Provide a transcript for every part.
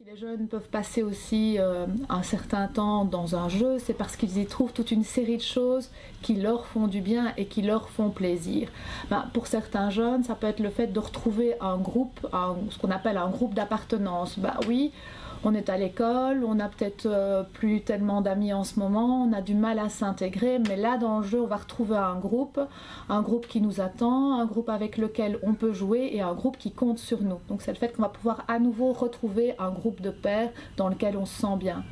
Si les jeunes peuvent passer aussi un certain temps dans un jeu, c'est parce qu'ils y trouvent toute une série de choses qui leur font du bien et qui leur font plaisir. Pour certains jeunes, ça peut être le fait de retrouver un groupe, ce qu'on appelle un groupe d'appartenance. Oui, on est à l'école, on n'a peut-être plus tellement d'amis en ce moment, on a du mal à s'intégrer, mais là dans le jeu on va retrouver un groupe qui nous attend, un groupe avec lequel on peut jouer et un groupe qui compte sur nous. Donc c'est le fait qu'on va pouvoir à nouveau retrouver un groupe de pairs dans lequel on se sent bien.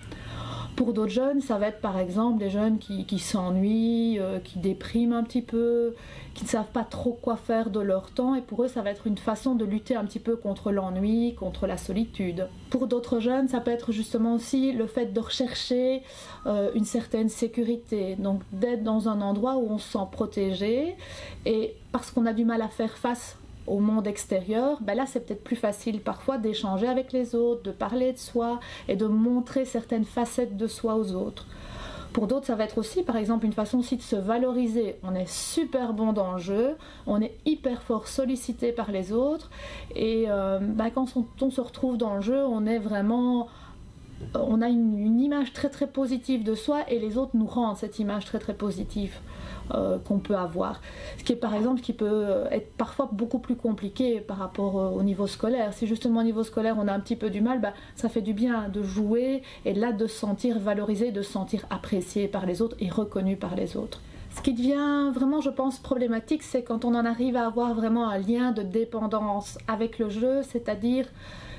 Pour d'autres jeunes, ça va être par exemple des jeunes qui s'ennuient, qui dépriment un petit peu, qui ne savent pas trop quoi faire de leur temps, et pour eux ça va être une façon de lutter un petit peu contre l'ennui, contre la solitude. Pour d'autres jeunes, ça peut être justement aussi le fait de rechercher une certaine sécurité, donc d'être dans un endroit où on se sent protégé, et parce qu'on a du mal à faire face au monde extérieur, là c'est peut-être plus facile parfois d'échanger avec les autres, de parler de soi et de montrer certaines facettes de soi aux autres. Pour d'autres, ça va être aussi par exemple une façon aussi de se valoriser. On est super bon dans le jeu, on est hyper fort sollicité par les autres, et quand on se retrouve dans le jeu, on est vraiment... On a une image très très positive de soi, et les autres nous rendent cette image très très positive qu'on peut avoir. Ce qui est par exemple qui peut être parfois beaucoup plus compliqué par rapport au niveau scolaire. Si justement au niveau scolaire on a un petit peu du mal, ça fait du bien de jouer et là de se sentir valorisé, de se sentir apprécié par les autres et reconnu par les autres. Ce qui devient vraiment, je pense, problématique, c'est quand on en arrive à avoir vraiment un lien de dépendance avec le jeu, c'est-à-dire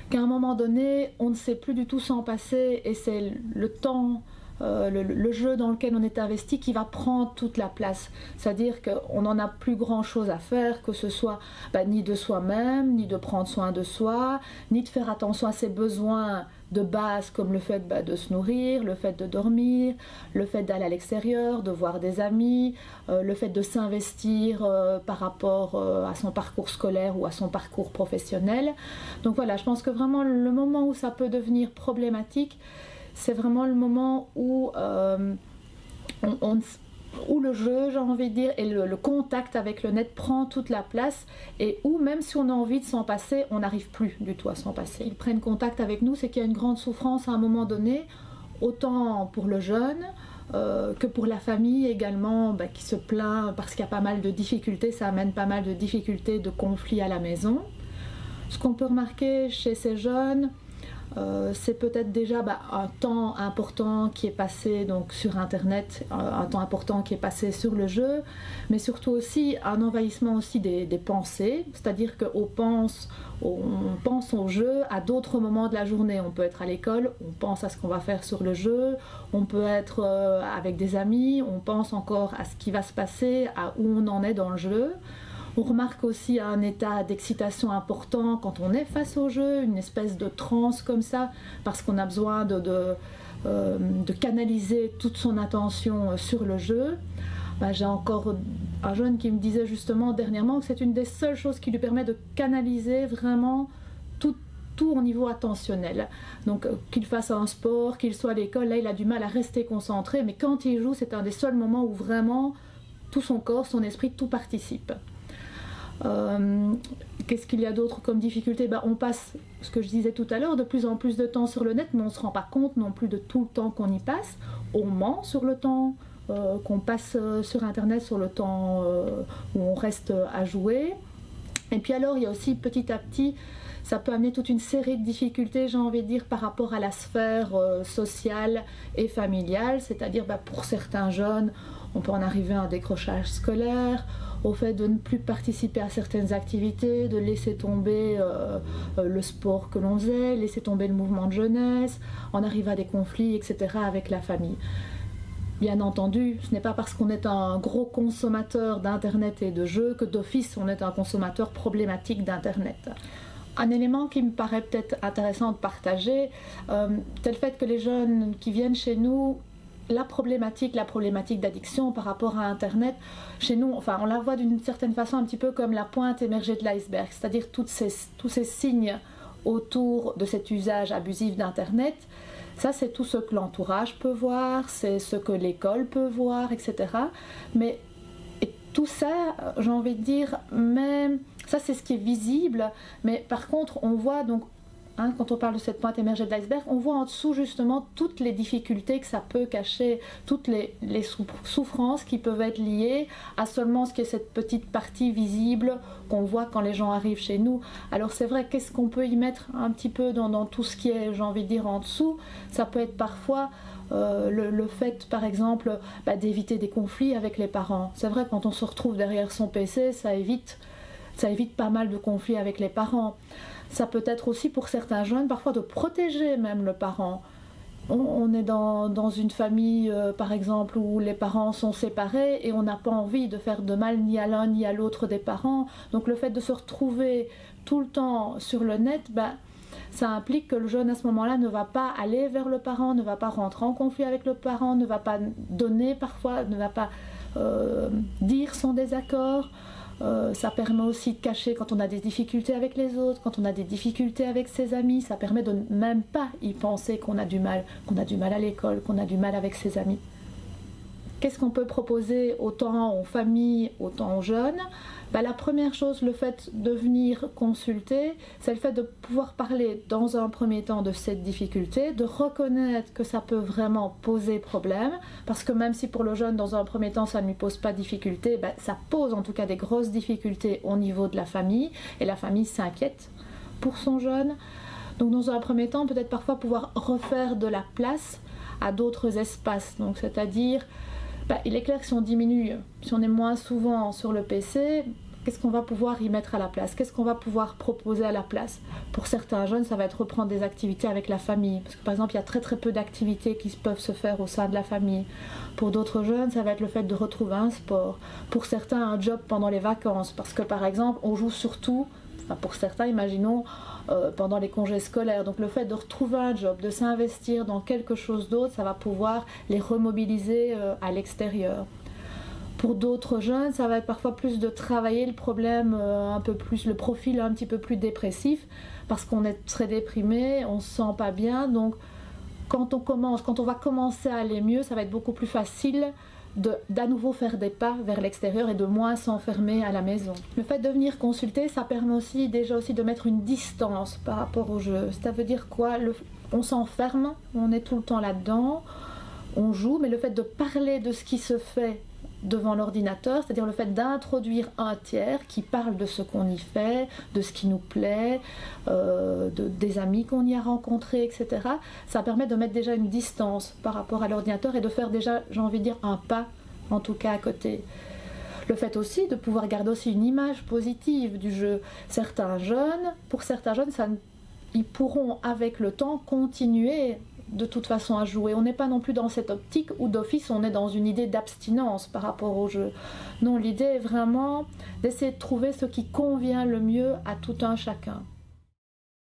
qu'à un moment donné, on ne sait plus du tout s'en passer, et c'est le temps, le jeu dans lequel on est investi qui va prendre toute la place. C'est-à-dire qu'on n'en a plus grand-chose à faire, que ce soit ni de soi-même, ni de prendre soin de soi, ni de faire attention à ses besoins de base, comme le fait de se nourrir, le fait de dormir, le fait d'aller à l'extérieur, de voir des amis, le fait de s'investir par rapport à son parcours scolaire ou à son parcours professionnel. Donc voilà, je pense que vraiment le moment où ça peut devenir problématique, c'est vraiment le moment où, où le jeu, j'ai envie de dire, et le contact avec le net prend toute la place, et où même si on a envie de s'en passer, on n'arrive plus du tout à s'en passer. Ils prennent contact avec nous, c'est qu'il y a une grande souffrance à un moment donné, autant pour le jeune que pour la famille également, qui se plaint parce qu'il y a pas mal de difficultés, ça amène pas mal de difficultés, de conflits à la maison. Ce qu'on peut remarquer chez ces jeunes, c'est peut-être déjà un temps important qui est passé donc sur internet, un temps important qui est passé sur le jeu, mais surtout aussi un envahissement aussi des pensées, c'est-à-dire qu'on pense au jeu à d'autres moments de la journée. On peut être à l'école, on pense à ce qu'on va faire sur le jeu, on peut être avec des amis, on pense encore à ce qui va se passer, à où on en est dans le jeu. On remarque aussi un état d'excitation important quand on est face au jeu, une espèce de transe comme ça, parce qu'on a besoin de canaliser toute son attention sur le jeu. J'ai encore un jeune qui me disait justement dernièrement que c'est une des seules choses qui lui permet de canaliser vraiment tout au niveau attentionnel. Donc qu'il fasse un sport, qu'il soit à l'école, là il a du mal à rester concentré, mais quand il joue, c'est un des seuls moments où vraiment tout son corps, son esprit, tout participe. Qu'est-ce qu'il y a d'autre comme difficulté? On passe, ce que je disais tout à l'heure, de plus en plus de temps sur le net, mais on ne se rend pas compte non plus de tout le temps qu'on y passe. On ment sur le temps qu'on passe sur internet, sur le temps où on reste à jouer. Et puis alors il y a aussi petit à petit, ça peut amener toute une série de difficultés, j'ai envie de dire, par rapport à la sphère sociale et familiale, c'est-à-dire pour certains jeunes, on peut en arriver à un décrochage scolaire, au fait de ne plus participer à certaines activités, de laisser tomber le sport que l'on faisait, laisser tomber le mouvement de jeunesse, on arrive à des conflits, etc. avec la famille. Bien entendu, ce n'est pas parce qu'on est un gros consommateur d'internet et de jeux que d'office on est un consommateur problématique d'internet. Un élément qui me paraît peut-être intéressant de partager, c'est le fait que les jeunes qui viennent chez nous, la problématique d'addiction par rapport à internet, chez nous, on la voit d'une certaine façon un petit peu comme la pointe émergée de l'iceberg, c'est-à-dire tous ces signes autour de cet usage abusif d'internet. Ça, c'est tout ce que l'entourage peut voir, c'est ce que l'école peut voir, etc. Mais tout ça, j'ai envie de dire, mais ça c'est ce qui est visible, mais par contre on voit donc hein, quand on parle de cette pointe émergée de l'iceberg, on voit en dessous justement toutes les difficultés que ça peut cacher, toutes les souffrances qui peuvent être liées à seulement ce qui est cette petite partie visible qu'on voit quand les gens arrivent chez nous. Alors c'est vrai, qu'est-ce qu'on peut y mettre un petit peu dans tout ce qui est, j'ai envie de dire, en dessous? Ça peut être parfois le fait, par exemple, d'éviter des conflits avec les parents. C'est vrai, quand on se retrouve derrière son PC, ça évite pas mal de conflits avec les parents. Ça peut être aussi pour certains jeunes, parfois de protéger même le parent. On est dans une famille, par exemple, où les parents sont séparés et on n'a pas envie de faire de mal ni à l'un ni à l'autre des parents. Donc le fait de se retrouver tout le temps sur le net, ça implique que le jeune à ce moment-là ne va pas aller vers le parent, ne va pas rentrer en conflit avec le parent, ne va pas donner parfois, ne va pas dire son désaccord. Ça permet aussi de cacher quand on a des difficultés avec les autres, quand on a des difficultés avec ses amis. Ça permet de même pas y penser qu'on a du mal à l'école, qu'on a du mal avec ses amis. Qu'est-ce qu'on peut proposer autant aux familles, autant aux jeunes? La première chose, le fait de venir consulter, c'est le fait de pouvoir parler dans un premier temps de cette difficulté, de reconnaître que ça peut vraiment poser problème, parce que même si pour le jeune, dans un premier temps, ça ne lui pose pas de difficulté, ça pose en tout cas des grosses difficultés au niveau de la famille, et la famille s'inquiète pour son jeune. Donc dans un premier temps, peut-être parfois pouvoir refaire de la place à d'autres espaces, donc c'est-à-dire il est clair que si on diminue, si on est moins souvent sur le PC, qu'est-ce qu'on va pouvoir y mettre à la place? Qu'est-ce qu'on va pouvoir proposer à la place? Pour certains jeunes, ça va être reprendre des activités avec la famille. Parce que par exemple, il y a très très peu d'activités qui peuvent se faire au sein de la famille. Pour d'autres jeunes, ça va être le fait de retrouver un sport. Pour certains, un job pendant les vacances. Parce que par exemple, on joue surtout, pour certains, imaginons, pendant les congés scolaires. Donc le fait de retrouver un job, de s'investir dans quelque chose d'autre, ça va pouvoir les remobiliser à l'extérieur. Pour d'autres jeunes, ça va être parfois plus de travailler le problème un peu plus, le profil un petit peu plus dépressif, parce qu'on est très déprimé, on se sent pas bien. Donc quand on va commencer à aller mieux, ça va être beaucoup plus facile d'à nouveau faire des pas vers l'extérieur et de moins s'enfermer à la maison. Le fait de venir consulter, ça permet aussi de mettre une distance par rapport au jeu. Ça veut dire quoi? On s'enferme, on est tout le temps là-dedans, on joue, mais le fait de parler de ce qui se fait devant l'ordinateur, c'est-à-dire le fait d'introduire un tiers qui parle de ce qu'on y fait, de ce qui nous plaît, des amis qu'on y a rencontrés, etc. Ça permet de mettre déjà une distance par rapport à l'ordinateur et de faire déjà, j'ai envie de dire, un pas, en tout cas à côté. Le fait aussi de pouvoir garder aussi une image positive du jeu. Pour certains jeunes, ils pourront avec le temps continuer de toute façon à jouer. On n'est pas non plus dans cette optique où d'office on est dans une idée d'abstinence par rapport au jeu. Non, l'idée est vraiment d'essayer de trouver ce qui convient le mieux à tout un chacun.